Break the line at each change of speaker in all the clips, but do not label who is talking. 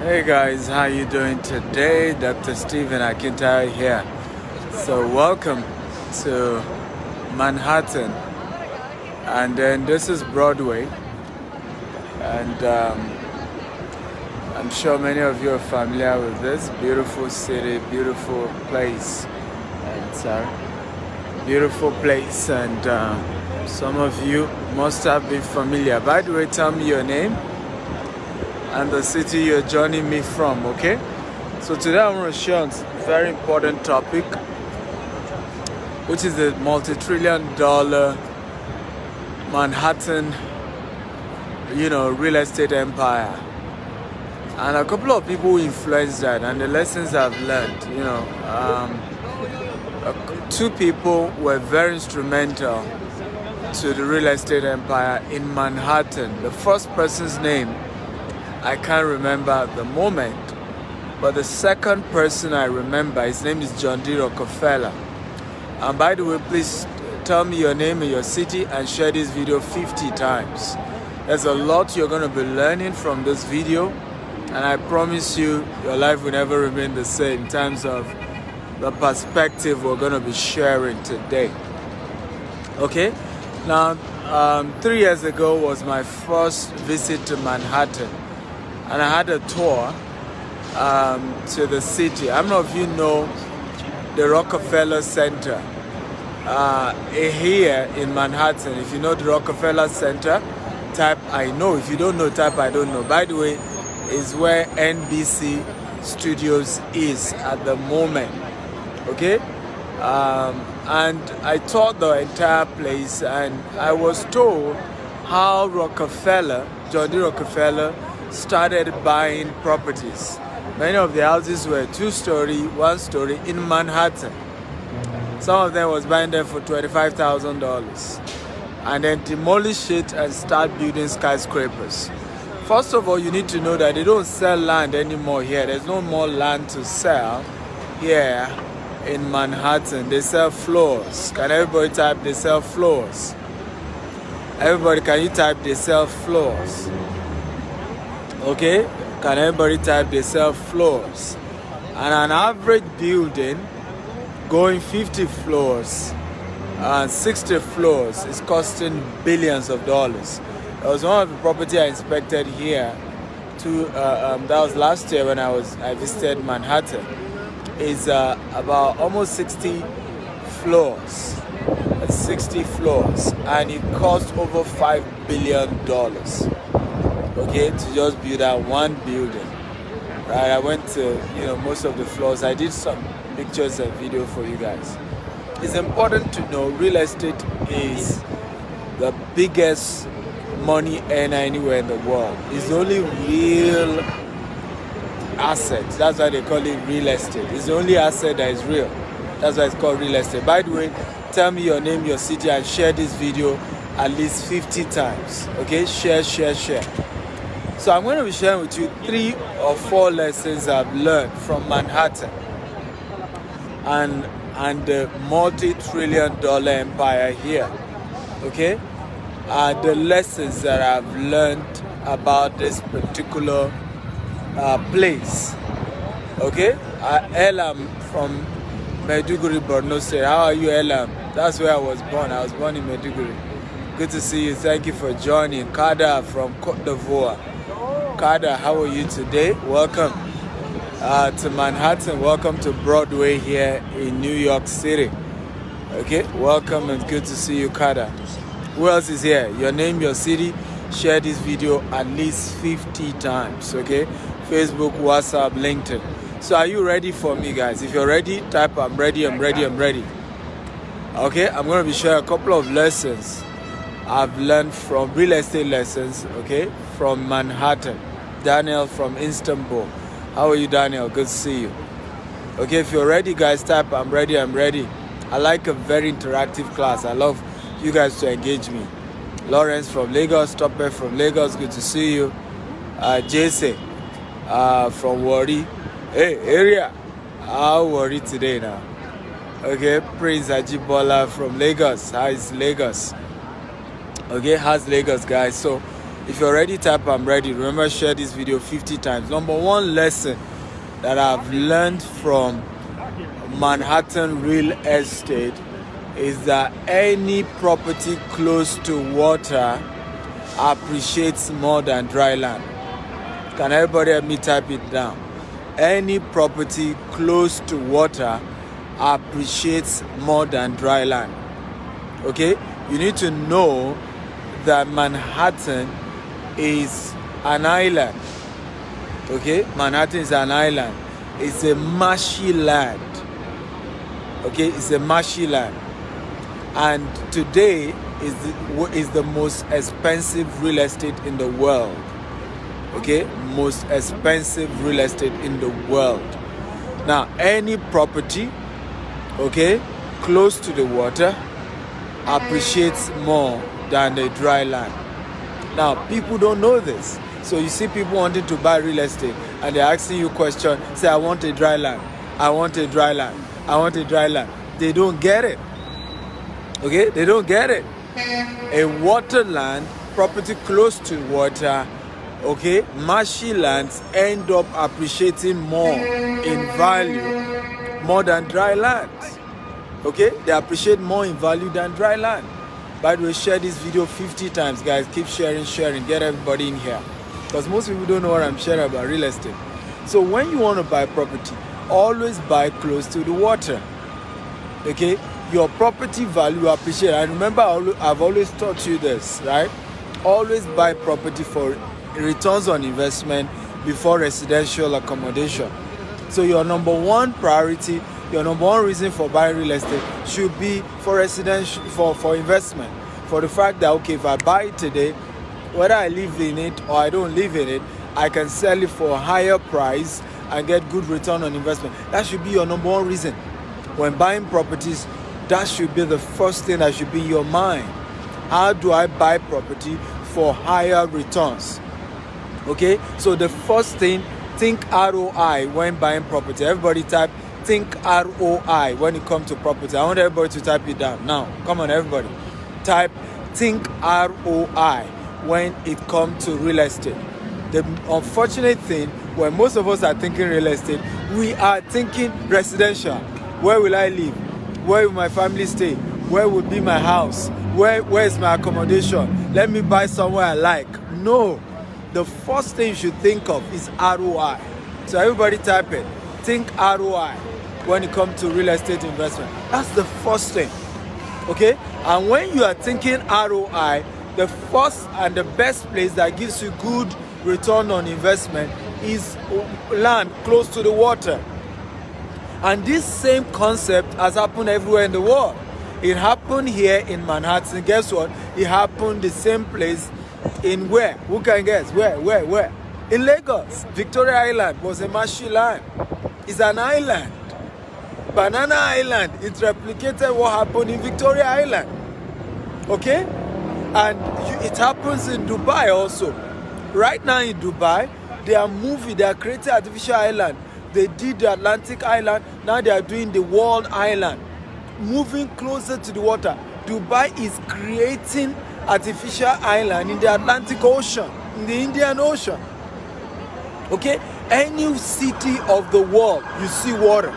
Hey guys, how you doing today? Dr. Stephen Akintayo here. So welcome to Manhattan, and then this is Broadway, and I'm sure many of you are familiar with this beautiful city, beautiful place. It's a beautiful place, and some of you must have been familiar. By the way, tell me your name and the city you're joining me from, okay? So today I'm going to share a very important topic, which is the multi-trillion-dollar Manhattan, real estate empire. And a couple of people influenced that, and the lessons I've learned, two people were very instrumental to the real estate empire in Manhattan. The first person's name I can't remember at the moment, but the second person I remember, his name is John D. Rockefeller. And by the way, please tell me your name and your city and share this video 50 times. There's a lot you're going to be learning from this video, and I promise you, your life will never remain the same in terms of the perspective we're going to be sharing today. Okay? Now, 3 years ago was my first visit to Manhattan. And I had a tour to the city. I don't know if you know the Rockefeller Center here in Manhattan. If you know the Rockefeller Center, type I know. If you don't know, type I don't know. By the way, is where NBC Studios is at the moment. Okay? And I toured the entire place, and I was told how Rockefeller, John D. Rockefeller, started buying properties. Many of the houses were 2-story, 1-story in Manhattan. Some of them was buying them for $25,000 and then demolish it and start building skyscrapers. First of all, you need to know that they don't sell land anymore here. There's no more land to sell here in Manhattan. They sell floors. Can everybody type they sell floors? Everybody, can you type they sell floors? Okay, can everybody type they sell floors? And an average building going 50 floors and 60 floors is costing billions of dollars. That was one of the property I inspected here that was last year when I visited Manhattan. Is about almost 60 floors. 60 floors, and it cost over $5 billion. Okay, to just build that one building. Right, I went to most of the floors. I did some pictures and video for you guys. It's important to know real estate is the biggest money earner anywhere in the world. It's the only real asset. That's why they call it real estate. It's the only asset that is real. That's why it's called real estate. By the way, tell me your name, your city, and share this video at least 50 times. Okay, share. So I'm going to be sharing with you 3 or 4 lessons I've learned from Manhattan and the multi-trillion-dollar empire here. Okay, the lessons that I've learned about this particular place. Okay, Elam from Maiduguri, Borno State. How are you, Elam? That's where I was born. I was born in Maiduguri. Good to see you. Thank you for joining. Kada from Côte d'Ivoire. Kada, how are you today? Welcome to Manhattan. Welcome to Broadway here in New York City. Okay, welcome and good to see you, Kada. Who else is here? Your name, your city. Share this video at least 50 times. Okay, Facebook, WhatsApp, LinkedIn. So are you ready for me, guys? If you're ready, type I'm ready. Okay, I'm going to be sharing a couple of lessons I've learned from real estate lessons, okay, from Manhattan. Daniel from Istanbul. How are you, Daniel? Good to see you. Okay, if you're ready, guys, type I'm ready. I like a very interactive class. I love you guys to engage me. Lawrence from Lagos, Topper from Lagos, good to see you. Jesse from Wari. Hey, area. How Wari today now? Okay, Prince Ajibola from Lagos. How is Lagos? Okay, how's Lagos, guys? So If you're ready, type I'm ready. Remember, share this video 50 times. Number one lesson that I've learned from Manhattan real estate is that any property close to water appreciates more than dry land. Can everybody help me type it down? Any property close to water appreciates more than dry land. Okay? You need to know that Manhattan is an island. Okay? Manhattan is an island. It's a marshy land. Okay? It's a marshy land. And today is the most expensive real estate in the world. Okay? Most expensive real estate in the world. Now, any property, okay, close to the water appreciates more than the dry land. Now, people don't know this. So you see people wanting to buy real estate and they're asking you questions, say, I want a dry land, I want a dry land, I want a dry land. They don't get it. Okay, they don't get it. A water land, property close to water, okay, marshy lands end up appreciating more in value, more than dry lands. Okay, they appreciate more in value than dry land. By the way, share this video 50 times, guys. Keep sharing, get everybody in here. Because most people don't know what I'm sharing about real estate. So when you want to buy property, always buy close to the water. Okay, your property value appreciate. And remember, I've always taught you this, right? Always buy property for returns on investment before residential accommodation. So your number one priority, your number one reason for buying real estate should be for residential, for investment. For the fact that, okay, if I buy it today, whether I live in it or I don't live in it, I can sell it for a higher price and get good return on investment. That should be your number one reason. When buying properties, that should be the first thing that should be in your mind. How do I buy property for higher returns? Okay, so the first thing, think ROI when buying property. Everybody type think ROI when it comes to property. I want everybody to type it down. Now, come on everybody. Type think ROI when it comes to real estate. The unfortunate thing, when most of us are thinking real estate, we are thinking residential. Where will I live? Where will my family stay? Where will be my house? Where is my accommodation? Let me buy somewhere I like. No. The first thing you should think of is ROI. So everybody type it. Think ROI when it comes to real estate investment. That's the first thing. Okay? And when you are thinking ROI, the first and the best place that gives you good return on investment is land close to the water. And this same concept has happened everywhere in the world. It happened here in Manhattan. Guess what? It happened the same place in where? Who can guess? Where? In Lagos. Victoria Island was a marshy land. It's an island. Banana Island. It replicated what happened in Victoria Island. Okay? And it happens in Dubai also. Right now in Dubai, they are creating artificial island. They did the Atlantic Island. Now they are doing the World Island. Moving closer to the water. Dubai is creating artificial island in the Atlantic Ocean, in the Indian Ocean. Okay? Any city of the world, you see water.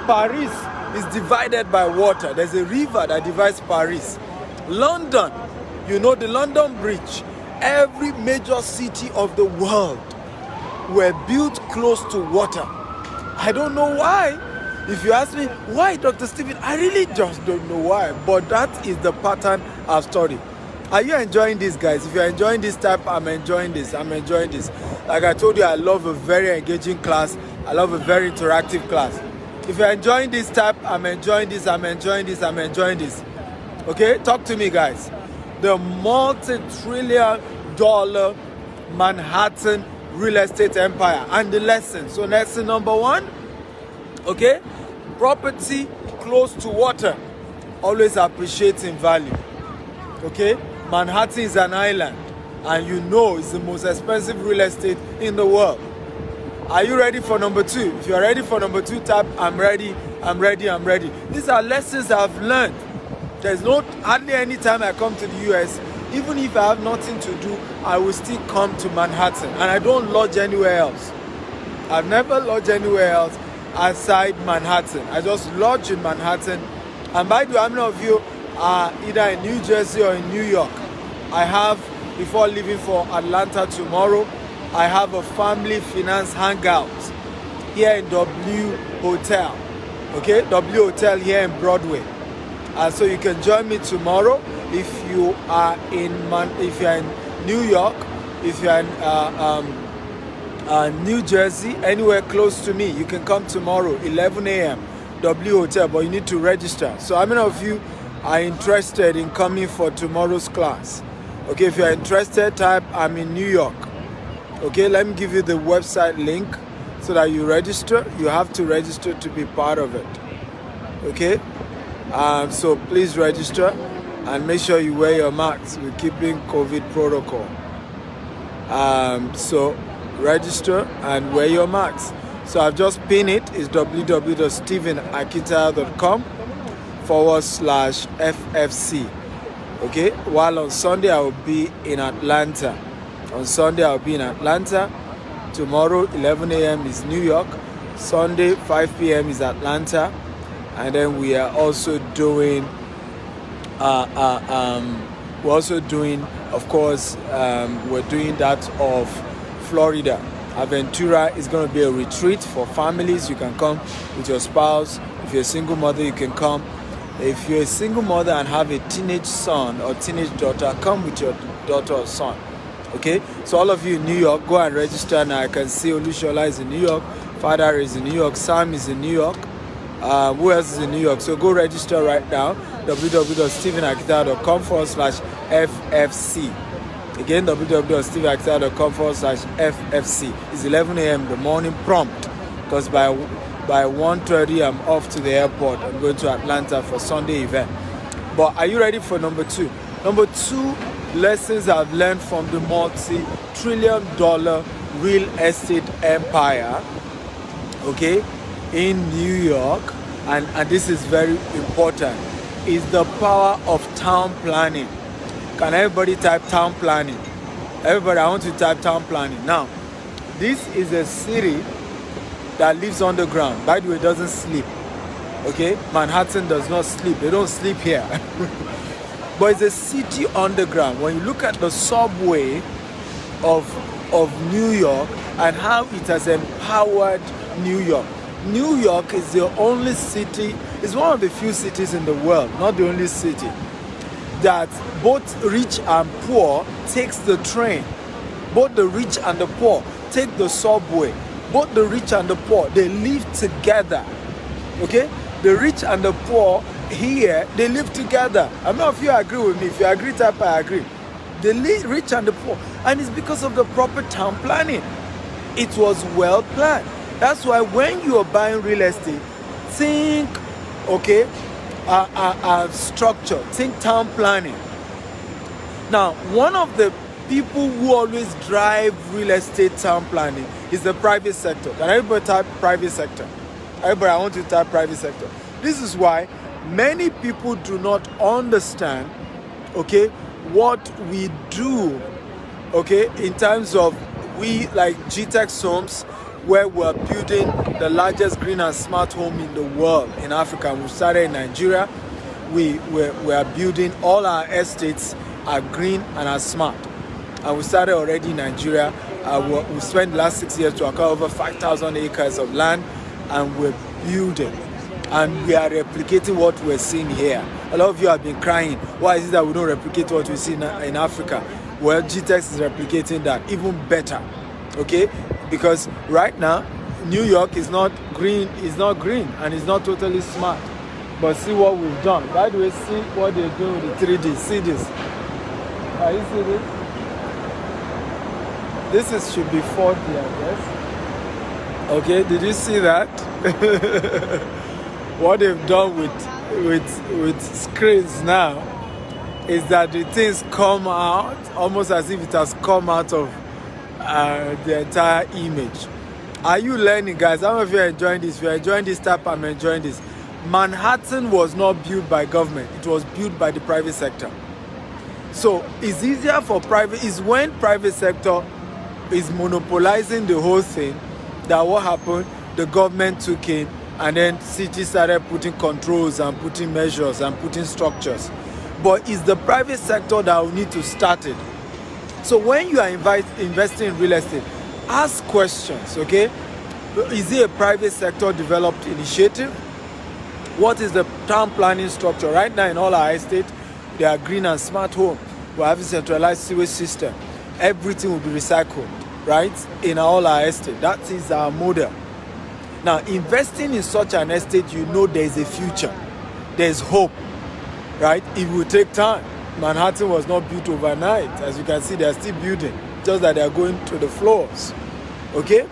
Paris is divided by water. There's a river that divides Paris. London, you know the London Bridge. Every major city of the world were built close to water. I don't know why. If you ask me, why, Dr. Stephen? I really just don't know why. But that is the pattern I've studied. Are you enjoying this, guys? If you're enjoying this type, I'm enjoying this. Like I told you, I love a very engaging class. I love a very interactive class. If you're enjoying this type, I'm enjoying this. Okay? Talk to me, guys. The multi-trillion dollar Manhattan real estate empire and the lesson. So lesson number one, okay? Property close to water always appreciates in value. Okay? Manhattan is an island, and you know it's the most expensive real estate in the world. Are you ready for number two? If you're ready for number two, type I'm ready. These are lessons I've learned. There's hardly any time I come to the US, Even if I have nothing to do, I will still come to Manhattan, and I don't lodge anywhere else. I've never lodged anywhere else aside Manhattan. I just lodge in Manhattan. And by the way, how many of you are either in New Jersey or in New York? I have, before leaving for Atlanta tomorrow, I have a family finance hangout here in W Hotel. Okay, W Hotel here in Broadway. So you can join me tomorrow if you are in New York, if you are in New Jersey, anywhere close to me. You can come tomorrow, 11 a.m. W Hotel, but you need to register. So how many of you are interested in coming for tomorrow's class? Okay, if you are interested, type I'm in New York. Okay, let me give you the website link so that you register. You have to register to be part of it. Okay, so please register and make sure you wear your masks. We're keeping COVID protocol. So register and wear your masks. So I've just pinned it. It's www.stephenakita.com/FFC. Okay, while on Sunday I will be in Atlanta. On Sunday I'll be in Atlanta. Tomorrow 11 a.m. is New York. Sunday 5 p.m. is Atlanta. And then we are also doing of course, we're doing that of Florida. Aventura is going to be a retreat for families. You can come with your spouse. If you're a single mother, you can come. If you're a single mother and have a teenage son or teenage daughter, come with your daughter or son. Okay? So all of you in New York, go and register now. I can see Olushola is in New York. Father is in New York. Sam is in New York. Who else is in New York? So go register right now. www.stephenakita.com/FFC. Again, www.stephenakita.com/FFC. It's 11 a.m. the morning prompt, because by 1:30 I'm off to the airport. I'm going to Atlanta for Sunday event. But are you ready for number 2? Number 2 lessons I've learned from the multi-trillion-dollar real estate empire, okay, in New York, and this is very important, is the power of town planning. Can everybody type town planning? Everybody, I want to type town planning. Now, this is a city that lives underground. By the way, it doesn't sleep. Okay? Manhattan does not sleep. They don't sleep here. But it's a city underground. When you look at the subway of New York and how it has empowered New York. New York is the only city, it's one of the few cities in the world, not the only city, that both rich and poor takes the train. Both the rich and the poor take the subway. Both the rich and the poor, they live together. Okay? The rich and the poor here, they live together. I don't know if you agree with me. If you agree, type I agree. The rich and the poor. And it's because of the proper town planning. It was well planned. That's why when you are buying real estate, think, okay, structure, think town planning. Now, one of the people who always drive real estate town planning is the private sector. Can everybody type private sector? Everybody, I want you to type private sector. This is why many people do not understand, okay, what we do, okay, in terms of we like GTEx Homes, where we're building the largest green and smart home in the world in Africa. We started in Nigeria. We are building all our estates are green and are smart. And we started already in Nigeria. We spent the last 6 years to acquire over 5,000 acres of land, and we're building. And we are replicating what we're seeing here. A lot of you have been crying, why is it that we don't replicate what we see in Africa? Well, GTEx is replicating that even better, okay? Because right now, New York is not green, and it's not totally smart. But see what we've done. By the way, see what they're doing with the 3D. See this. Can you see this? This should be 4D, I guess. Okay, did you see that? What they've done with screens now is that the things come out almost as if it has come out of the entire image. Are you learning, guys? Some of you are enjoying this. If you're enjoying this type, I'm enjoying this. Manhattan was not built by government. It was built by the private sector. So it's easier for private, is when private sector is monopolizing the whole thing, that what happened, the government took in, and then cities started putting controls and putting measures and putting structures. But it's the private sector that will need to start it. So when you are investing in real estate, ask questions, okay? Is it a private sector developed initiative? What is the town planning structure? Right now in all our estates, they are green and smart home. We have a centralized sewage system. Everything will be recycled, right? In all our estate. That is our model. Now, investing in such an estate, you know there is a future. There is hope, right? It will take time. Manhattan was not built overnight. As you can see, they are still building. Just that they are going to the floors, okay?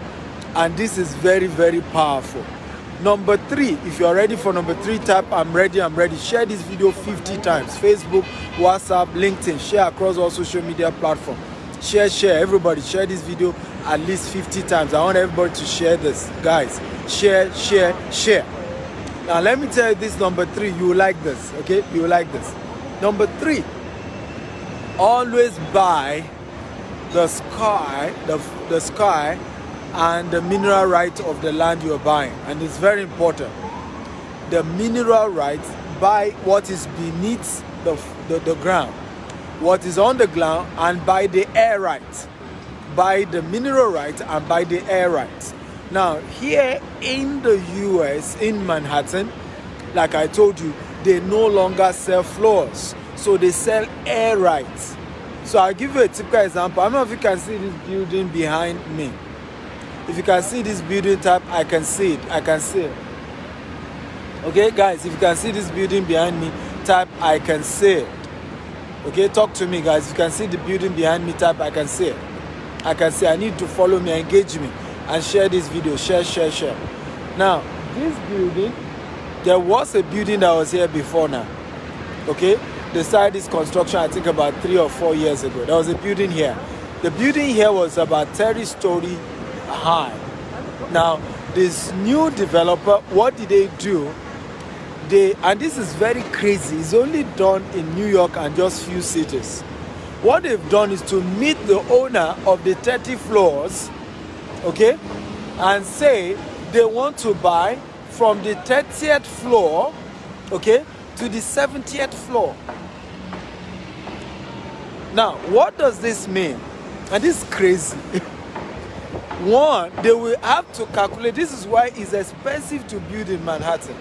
And this is very, very powerful. Number 3, if you are ready for number 3, type I'm ready, I'm ready. Share this video 50 times. Facebook, WhatsApp, LinkedIn. Share across all social media platforms. Share. Everybody share this video at least 50 times. I want everybody to share this. Guys, share. Now, let me tell you this number 3. You will like this, okay? You will like this. Number 3, always buy the sky, the sky and the mineral rights of the land you are buying. And it's very important. The mineral rights, buy what is beneath the ground, what is on the ground, and buy the air rights. Buy the mineral rights and buy the air rights. Now, here in the US, in Manhattan, like I told you, they no longer sell floors. So they sell air rights. So I'll give you a typical example. I don't know if you can see this building behind me. If you can see this building type, I can see it. I can see it. Okay, guys, if you can see this building behind me, type I can see it. Okay, talk to me, guys. If you can see the building behind me, type I can see it. I can see. I need to follow me, engage me, and share this video. Share. Now, this building, there was a building that was here before now. Okay, they started this construction, I think, about 3 or 4 years ago. There was a building here. The building here was about 30-story high. Now, this new developer, what did they do? And this is very crazy. It's only done in New York and just few cities. What they've done is to meet the owner of the 30 floors, okay, and say they want to buy from the 30th floor, okay, to the 70th floor. Now, what does this mean? And this is crazy. One, they will have to calculate. This is why it's expensive to build in Manhattan.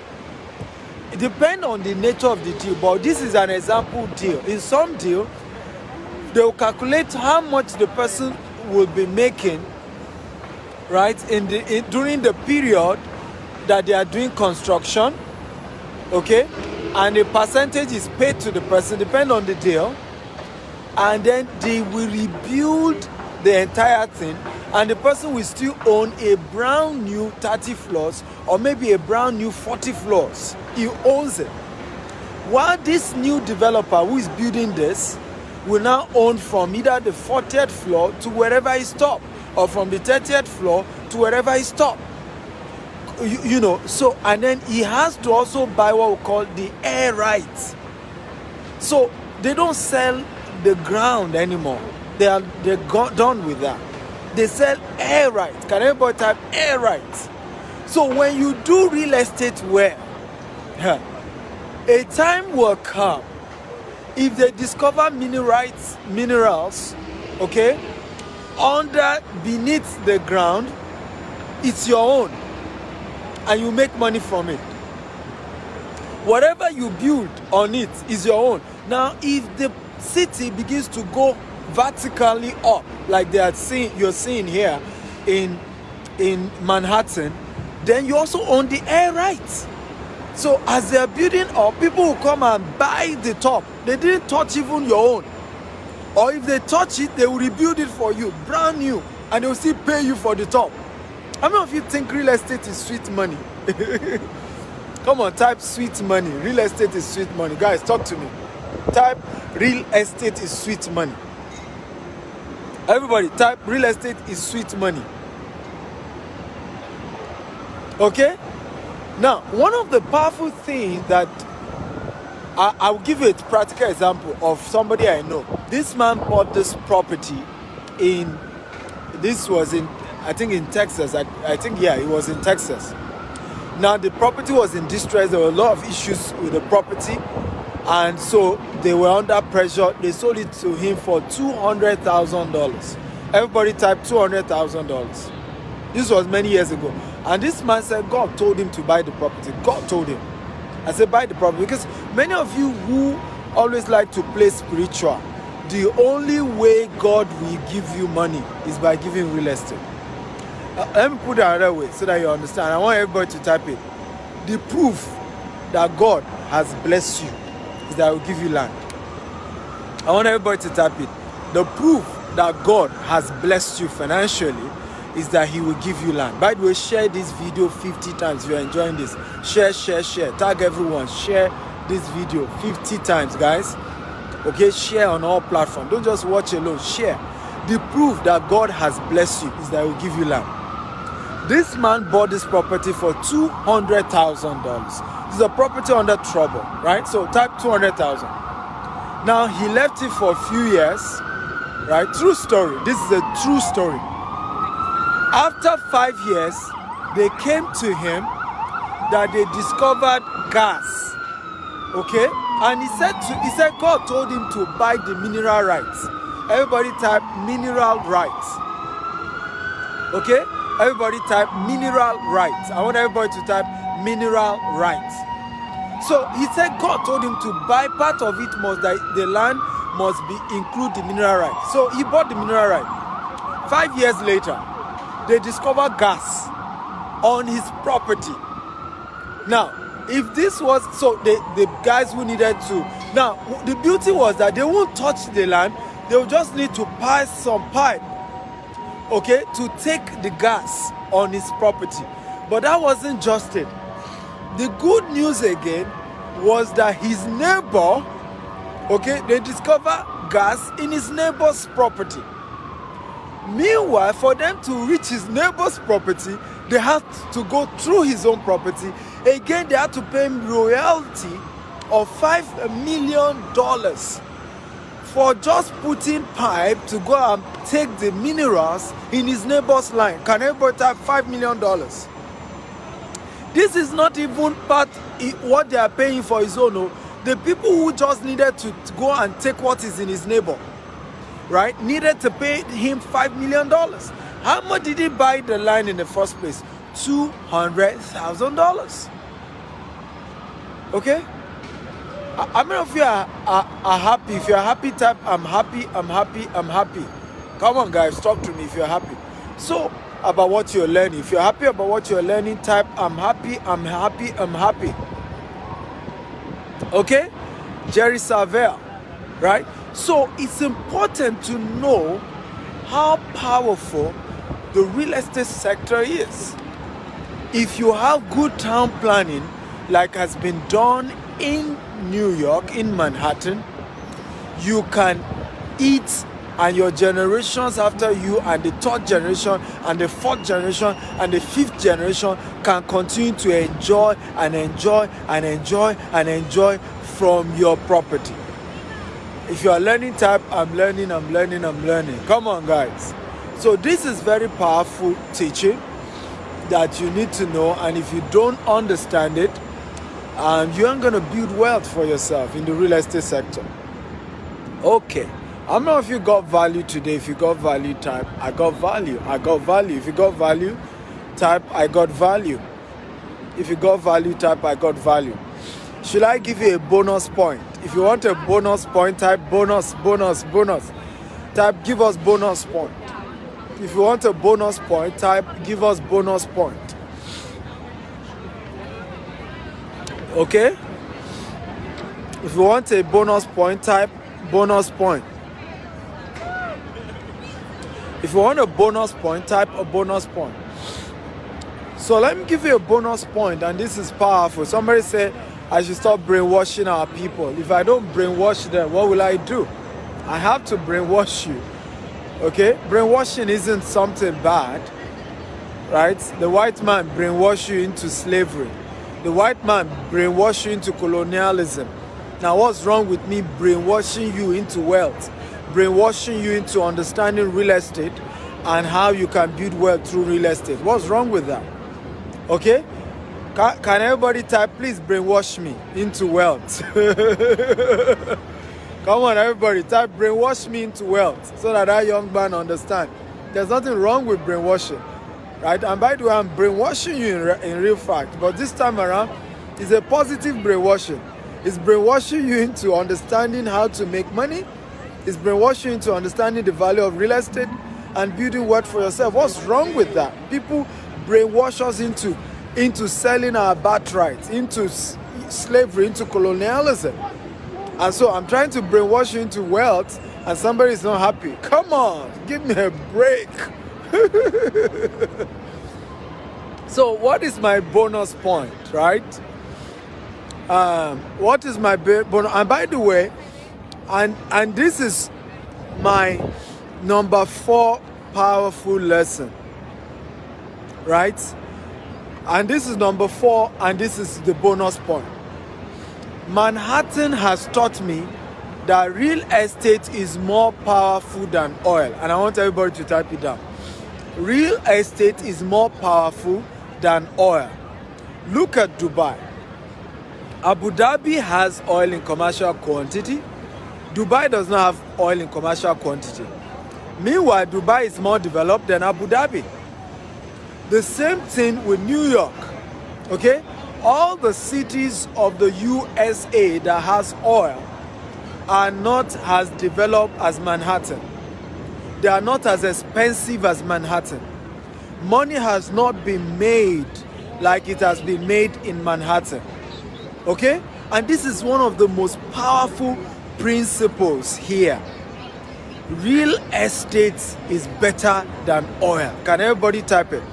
It depends on the nature of the deal, but this is an example deal. In some deal, they will calculate how much the person will be making, right, during the period that they are doing construction, okay, and the percentage is paid to the person, depending on the deal, and then they will rebuild the entire thing, and the person will still own a brand new 30 floors or maybe a brand new 40 floors. He owns it. While this new developer who is building this will now own from either the 40th floor to wherever he stopped, or from the 30th floor to wherever he stopped. You know, so, and then he has to also buy what we call the air rights. So they don't sell the ground anymore. They're done with that. They sell air rights. Can everybody type air rights? So when you do real estate well, a time will come, if they discover minerals, okay, beneath the ground, it's your own, and you make money from it. Whatever you build on it is your own. Now, if the city begins to go vertically up, like you're seeing here in Manhattan, then you also own the air rights. So as they're building up, people will come and buy the top. They didn't touch even your own. Or if they touch it, they will rebuild it for you, brand new, and they will still pay you for the top. How many of you think real estate is sweet money? Come on, type sweet money. Real estate is sweet money. Guys, talk to me. Type real estate is sweet money. Everybody, type real estate is sweet money. Okay? Now, one of the powerful things that I'll give you a practical example of somebody I know. This man bought this property this was in, I think in Texas. I think, yeah, it was in Texas. Now the property was in distress. There were a lot of issues with the property. And so they were under pressure. They sold it to him for $200,000. Everybody typed $200,000. This was many years ago. And this man said God told him to buy the property. God told him. I said buy the property. Because many of you who always like to play spiritual, the only way God will give you money is by giving real estate. Let me put it another way so that you understand. I want everybody to type it. The proof that God has blessed you is that I will give you land. I want everybody to type it. The proof that God has blessed you financially is that He will give you land. By the way, share this video 50 times if you're enjoying this. Share. Tag everyone. Share this video 50 times, guys. Okay, share on all platforms. Don't just watch alone. Share. The proof that God has blessed you is that He will give you land. This man bought this property for $200,000. This is a property under trouble, right? So type 200,000. Now he left it for a few years, right? True story. This is a true story. After 5 years, they came to him that they discovered gas. Okay? And he said God told him to buy the mineral rights. Everybody type mineral rights. Okay? Everybody type mineral rights. I want everybody to type mineral rights. So he said God told him to buy part of it, the land must be include the mineral rights. So he bought the mineral right. 5 years later, they discovered gas on his property. Now, if this was, so the guys who needed to, now the beauty was that they won't touch the land, they will just need to pass some pipe, okay, to take the gas on his property. But that wasn't just it. The good news again was that his neighbor, okay, they discovered gas in his neighbor's property. Meanwhile, for them to reach his neighbor's property, they had to go through his own property. Again, they had to pay him royalty of $5 million for just putting pipe to go and take the minerals in his neighbor's line. Can everybody type $5 million? This is not even part what they are paying for his own. The people who just needed to go and take what is in his neighbor, right, needed to pay him $5 million. How much did he buy the land in the first place? $200,000. Okay? How many of you are happy? If you're happy, type I'm happy, I'm happy, I'm happy. Come on, guys, talk to me if you're happy. So, about what you're learning. If you're happy about what you're learning, type I'm happy, I'm happy, I'm happy. Okay? Jerry Savelle, right? So it's important to know how powerful the real estate sector is. If you have good town planning, like has been done in New York, in Manhattan, you can eat, and your generations after you, and the third generation, and the fourth generation, and the fifth generation can continue to enjoy and enjoy and enjoy and enjoy from your property. If you are learning, type I'm learning, I'm learning, I'm learning. Come on, guys. So this is very powerful teaching that you need to know, and if you don't understand it, you aren't going to build wealth for yourself in the real estate sector. Okay. How many of you got value today? If you got value, type I got value. I got value. If you got value, type I got value. If you got value, type I got value. Should I give you a bonus point? If you want a bonus point, type bonus. Type give us bonus point. If you want a bonus point, type give us bonus point. Okay? If you want a bonus point, type bonus point. If you want a bonus point, type a bonus point. So let me give you a bonus point, and this is powerful. Somebody said I should stop brainwashing our people. If I don't brainwash them, what will I do? I have to brainwash you. Okay? Brainwashing isn't something bad, right? The white man brainwashed you into slavery. The white man brainwashed you into colonialism. Now, what's wrong with me brainwashing you into wealth, brainwashing you into understanding real estate and how you can build wealth through real estate? What's wrong with that? Okay? Can everybody type, please brainwash me into wealth? Come on, everybody, type brainwash me into wealth so that young man understand. There's nothing wrong with brainwashing, right? And by the way, I'm brainwashing you in real fact, but this time around, it's a positive brainwashing. It's brainwashing you into understanding how to make money. It's brainwashing you into understanding the value of real estate and building wealth for yourself. What's wrong with that? People brainwash us into selling our birthright, into slavery, into colonialism. And so I'm trying to brainwash you into wealth and somebody is not happy. Come on, give me a break. So what is my bonus point, right? What is my bonus? And by the way, and this is my number 4 powerful lesson, right? And this is number 4, and this is the bonus point. Manhattan has taught me that real estate is more powerful than oil. And I want everybody to type it down. Real estate is more powerful than oil. Look at Dubai. Abu Dhabi has oil in commercial quantity. Dubai does not have oil in commercial quantity. Meanwhile, Dubai is more developed than Abu Dhabi. The same thing with New York, okay? All the cities of the USA that has oil are not as developed as Manhattan. They are not as expensive as Manhattan. Money has not been made like it has been made in Manhattan, okay? And this is one of the most powerful principles here. Real estate is better than oil. Can everybody type it?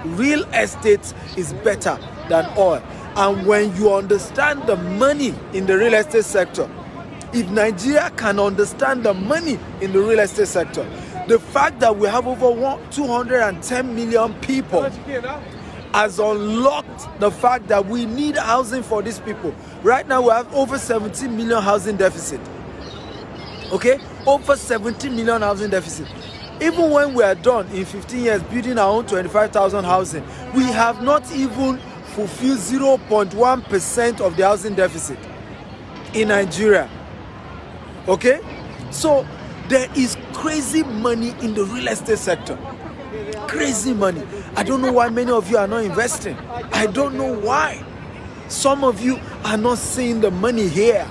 Real estate is better than oil. And when you understand the money in the real estate sector, if Nigeria can understand the money in the real estate sector, the fact that we have over 210 million people has unlocked the fact that we need housing for these people. Right now we have over 17 million housing deficit. Okay? Over 17 million housing deficit. Even when we are done in 15 years building our own 25,000 housing, we have not even fulfilled 0.1% of the housing deficit in Nigeria. Okay? So there is crazy money in the real estate sector. Crazy money. I don't know why many of you are not investing. I don't know why. Some of you are not seeing the money here.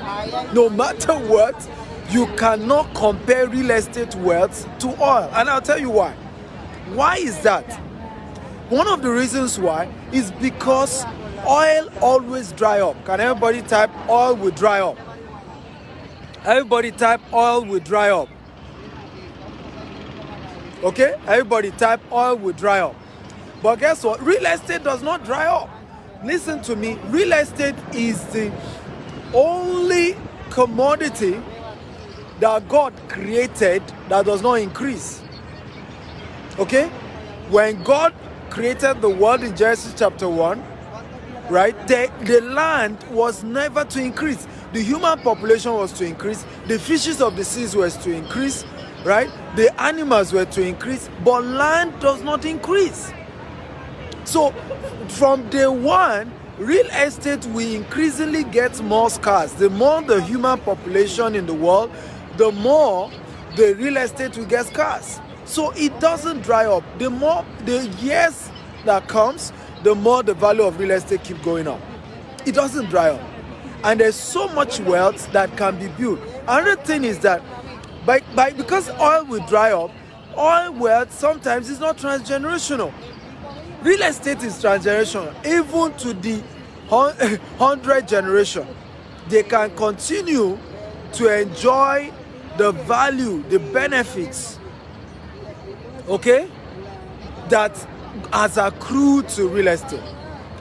No matter what, you cannot compare real estate wealth to oil. And I'll tell you why. Why is that? One of the reasons why is because oil always dry up. Can everybody type oil will dry up? Everybody type oil will dry up. Okay? Everybody type oil will dry up. But guess what? Real estate does not dry up. Listen to me. Real estate is the only commodity that God created that does not increase. Okay? When God created the world in Genesis chapter 1, right, the land was never to increase. The human population was to increase. The fishes of the seas were to increase, right? The animals were to increase, but land does not increase. So from day one, real estate will increasingly get more scarce. The more the human population in the world, the more the real estate will get scarce. So it doesn't dry up. The more the years that comes, the more the value of real estate keep going up. It doesn't dry up. And there's so much wealth that can be built. Another thing is that because oil will dry up, oil wealth sometimes is not transgenerational. Real estate is transgenerational. Even to the 100th generation, they can continue to enjoy the value, the benefits, okay, that has accrued to real estate.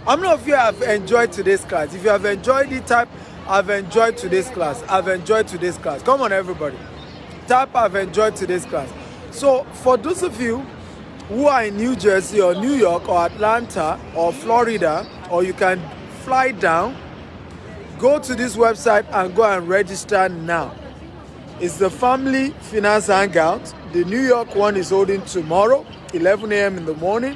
How many of you have enjoyed today's class? If you have enjoyed it, type, I've enjoyed today's class. I've enjoyed today's class. Come on, everybody. Type, I've enjoyed today's class. So, for those of you who are in New Jersey or New York or Atlanta or Florida, or you can fly down, go to this website and go and register now. It's the Family Finance Hangout. The New York one is holding tomorrow, 11 a.m. in the morning.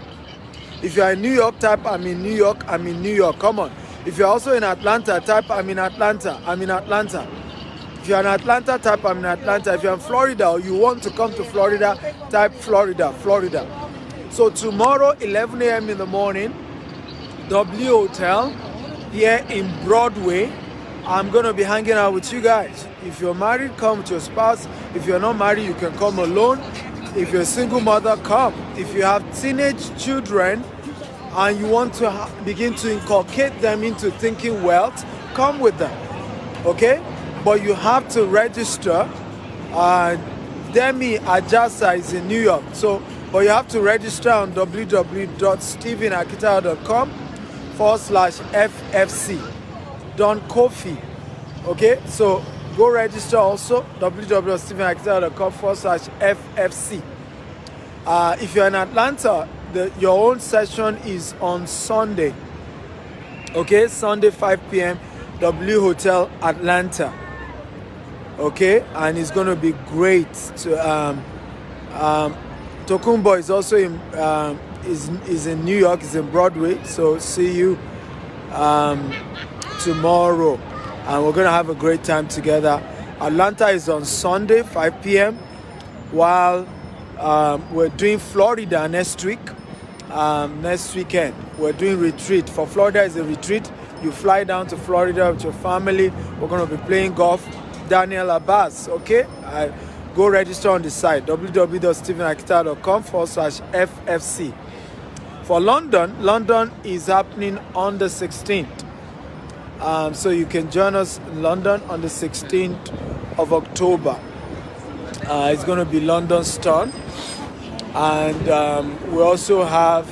If you're in New York, type I'm in New York, I'm in New York. Come on. If you're also in Atlanta, type I'm in Atlanta, I'm in Atlanta. If you're in Atlanta, type I'm in Atlanta. If you're in Florida or you want to come to Florida, type Florida, Florida. So tomorrow, 11 a.m. in the morning, W Hotel here in Broadway. I'm going to be hanging out with you guys. If you're married, come with your spouse. If you're not married, you can come alone. If you're a single mother, come. If you have teenage children and you want to begin to inculcate them into thinking wealth, come with them. Okay? But you have to register. Demi Ajasa is in New York. But you have to register on www.stephenakita.com/FFC. Don Kofi. Okay, so go register also www.stephenakita.com/FFC. If you're in Atlanta, your own session is on Sunday. Okay, Sunday 5 p.m. W Hotel Atlanta. Okay, and it's going to be great. Tokumbo is also is in New York. Is in Broadway. So see you tomorrow, and we're gonna have a great time together. Atlanta is on Sunday 5 p.m. while we're doing Florida next weekend. We're doing retreat. For Florida is a retreat. You fly down to Florida with your family. We're gonna be playing golf. Daniel Abbas. Okay, go register on the site www.stephenakita.com/FFC. For London is happening on the 16th. So you can join us in London on the 16th of October. It's going to be London Stone. And we also have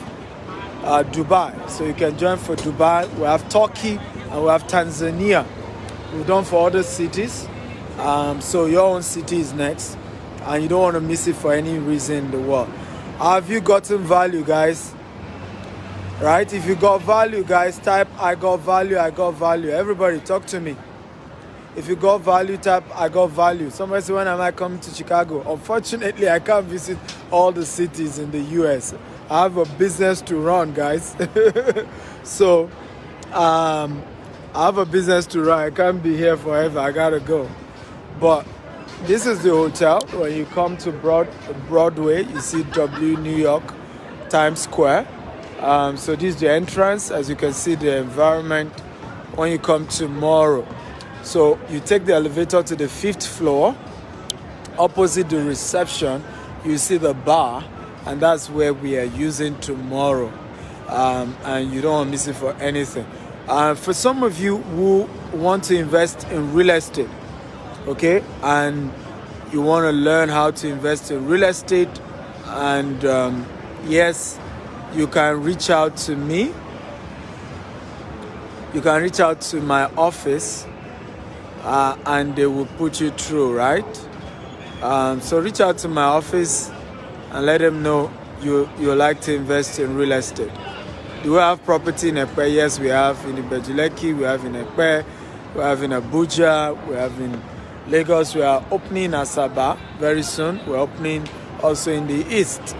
Dubai. So you can join for Dubai. We have Turkey and we have Tanzania. We've done for other cities. So your own city is next. And you don't want to miss it for any reason in the world. Have you gotten value, guys? Right? If you got value, guys, type I got value, I got value. Everybody, talk to me. If you got value, type I got value. Somebody say, when am I coming to Chicago? Unfortunately, I can't visit all the cities in the US. I have a business to run, guys. So, I have a business to run. I can't be here forever. I gotta go. But this is the hotel. When you come to Broadway, you see W New York, Times Square. So this is the entrance. As you can see, the environment when you come tomorrow. So you take the elevator to the 5th floor. Opposite the reception, you see the bar, and that's where we are using tomorrow. And you don't want to miss it for anything. For some of you who want to invest in real estate, okay, and you want to learn how to invest in real estate, and yes, you can reach out to me. You can reach out to my office and they will put you through, right? So reach out to my office and let them know you like to invest in real estate. Do we have property in Ekpe? Yes, we have in Ibejuleki, we have in Ekpe, we have in Abuja, we have in Lagos. We are opening in Asaba very soon. We're opening also in the East.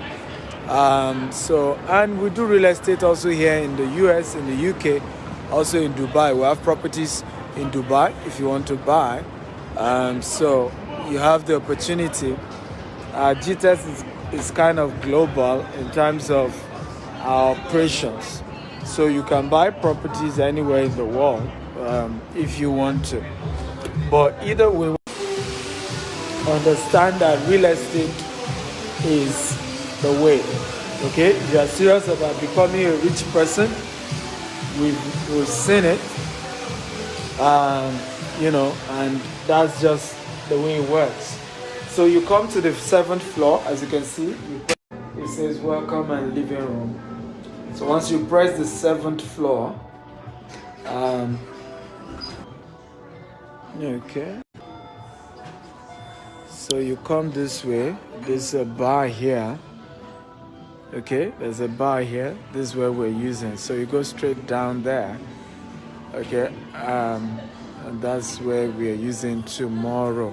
And we do real estate also here in the US, in the UK, also in Dubai. We have properties in Dubai if you want to buy. So you have the opportunity. GTES is kind of global in terms of our operations. So you can buy properties anywhere in the world if you want to. But either way, understand that real estate is the way. Okay, if you are serious about becoming a rich person, we've seen it, and that's just the way it works. So you come to the 7th floor, as you can see, it says welcome and living room. So once you press the 7th floor, okay. So you come this way. There's a bar here. Okay, there's a bar here. This is where we're using. So you go straight down there. Okay. and that's where we are using tomorrow.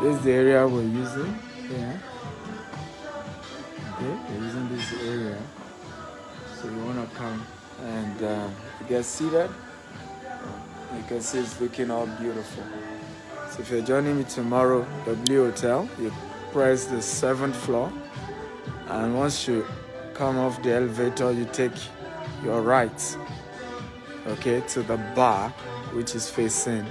This is the area we're using. Yeah. Okay, we're using this area. So you want to come and get seated. You can see it's looking all beautiful. So if you're joining me tomorrow, W Hotel, you press the 7th floor, and once you come off the elevator, you take your right, okay, to the bar, which is facing.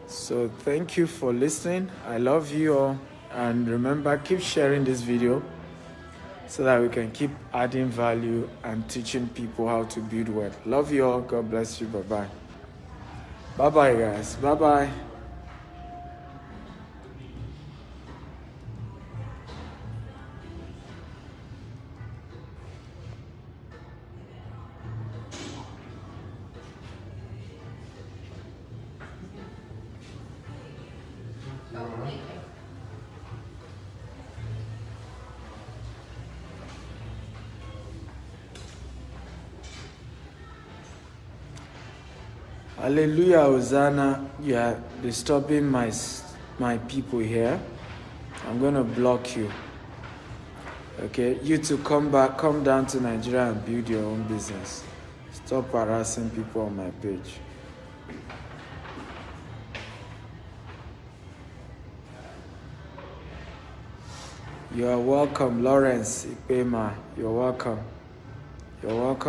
So thank you for listening. I love you all, and remember, keep sharing this video so that we can keep adding value and teaching people how to build wealth. Love you all. God bless you. Bye-bye. Bye-bye, guys. Bye-bye. Hallelujah, Hosanna. You are disturbing my people here. I'm going to block you. Okay, you to come down to Nigeria and build your own business. Stop harassing people on my page. You are welcome, Lawrence Ipema. You're welcome. You're welcome.